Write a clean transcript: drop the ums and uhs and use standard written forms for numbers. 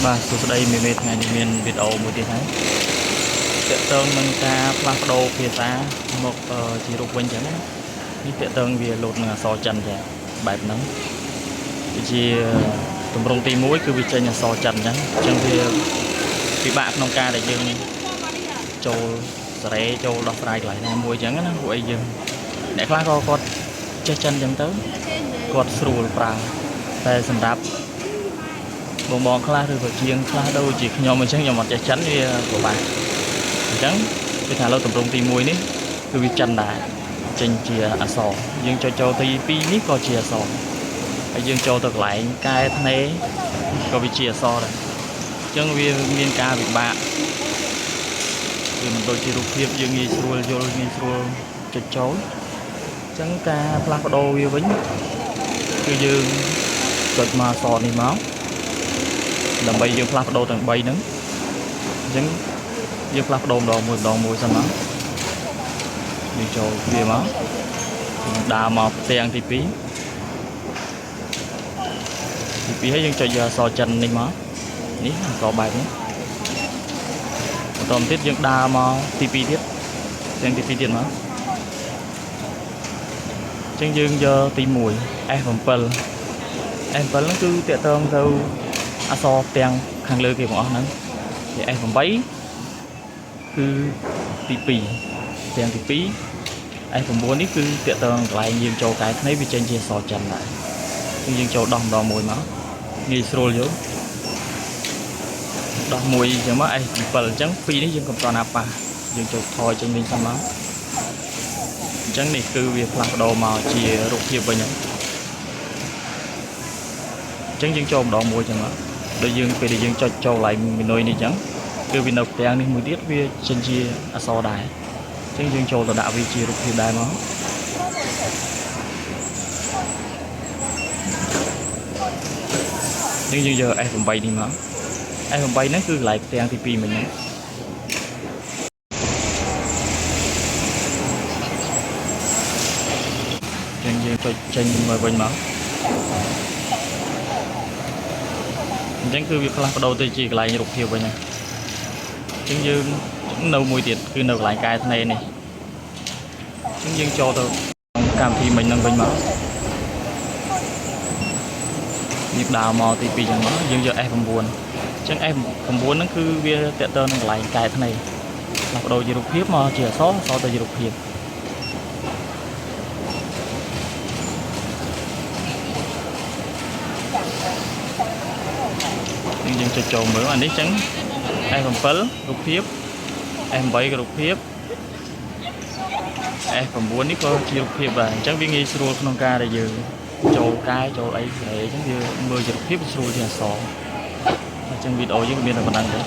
បាទសួស្តីមេថ្ងៃនេះមានវីដេអូមួយទៀតហើយតាក់ទងនឹងការផ្លាស់ប្ដូរភាសាមកជារូបវិញចឹងណានេះតាក់ទងវាលោតនឹងអក្សរចិនចាបែបហ្នឹងជាទម្រង់ទី1គឺវាចេញអក្សរចិនចឹងវាពិបាកក្នុងការដែលយើងចូលសារ៉េចូលដោះស្រាយកន្លែងណាមួយចឹងណាពួកអីយើងអ្នកខ្លះក៏គាត់ចេះចិនចឹងទៅគាត់ស្រួលប្រើតែសម្រាប់បងខ្លះឬក៏ជាងខ្លះដូចជាខ្ញុំអញ្ចឹងខ្ញុំអត់ចេះចិនវាពិបាកអញ្ចឹងគឺថាលើទម្រង់ទី1នេះគឺវាចិនដែរចេញជាអក្សរយើងចូលទី2នេះក៏ជាអក្សរហើយយើងចូលទៅកន្លែងកែថ្នេរក៏វាជាអក្សរដែរអញ្ចឹងវាមានការពិបាកវាមិនដូចជារូបភាពយើងងាយស្រួលយល់ងាយស្រួលចុចចូលអញ្ចឹងការផ្លាស់ប្ដូរវាវិញគឺយើងចុចមកអក្សរនេះមកដើម្បីយើងផ្លាស់ប្ដូរទាំង3ហ្នឹងអញ្ចឹងយើងផ្លាស់ប្ដូរម្ដងមួយសិនមកយើងចូលវាមកដើរមកផ្ទាំងទី2ហើយយើងចុចយកអក្សរចិននេះមកនេះអក្សរបែបនេះបន្តមកទៀតយើងដើរមកទី2ទៀតផ្ទាំងទី2ទៀតមកអញ្ចឹងយើងយកទី1 F7 ហ្នឹងគឺតាក់ទងទៅអក្សរទាំងខាងលើគេបងអស់ហ្នឹងជា F8 គឺទី2ទាំងទី2 F9 នេះគឺតាក់ទងកន្លែងយើងចូលកែថ្នេរវាចេញជាអក្សរចិនដែរគឺយើងចូលដោះម្ដងមួយមកងាយស្រួលយល់ដោះមួយអញ្ចឹងមក F7 អញ្ចឹង2នេះយើងកំតណាប៉ះយើងចូលថយចេញវិញសិនមកអញ្ចឹងនេះគឺវាផ្លាស់ប្ដូរមកជារូបភាពវិញហ្នឹងអញ្ចឹងយើងចូលម្ដងមួយអញ្ចឹងមកដូចយើងពេលដែលយើងចុចចូលកន្លែងមេនុយនេះអញ្ចឹងគឺវានៅផ្ទាំងនេះមួយទៀតវាចេញជាអក្សរដែរអញ្ចឹងយើងចូលទៅដាក់វាជារូបភាពដែរមកយើងយក F8 នេះមក F8 ហ្នឹងគឺកន្លែងផ្ទាំងទី2មិញហ្នឹងអញ្ចឹងយើងចុចចេញមកវិញមកអញ្ចឹងគឺវាផ្លាស់ប្ដូរទៅជាកន្លែងរូបភាពវិញហ្នឹងអញ្ចឹងយើងនៅមួយទៀតគឺនៅកន្លែងកែថ្នេរនេះអញ្ចឹងយើងចូលទៅក្នុងកម្មវិធីមិញហ្នឹងវិញមកយើងដើរមកទី2ចឹងមកយើងយក F9 អញ្ចឹង F9 ហ្នឹងគឺវាតាក់ទងនឹងកន្លែងកែថ្នេរផ្លាស់ប្ដូរជារូបភាពមកជាអក្សរទៅជារូបភាពយើងចុចចូលមើលអានេះចឹង F7 រូបភាព F8 ក៏រូបភាព F9 នេះក៏ជារូបភាពដែរអញ្ចឹងវាងាយស្រួលក្នុងការដែលយើងចូលកែចូលអីអញ្ចឹងវាមើលជារូបភាពស្រួលជាអក្សរអញ្ចឹងវីដេអូយើងមានតែប៉ុណ្ណឹងទេ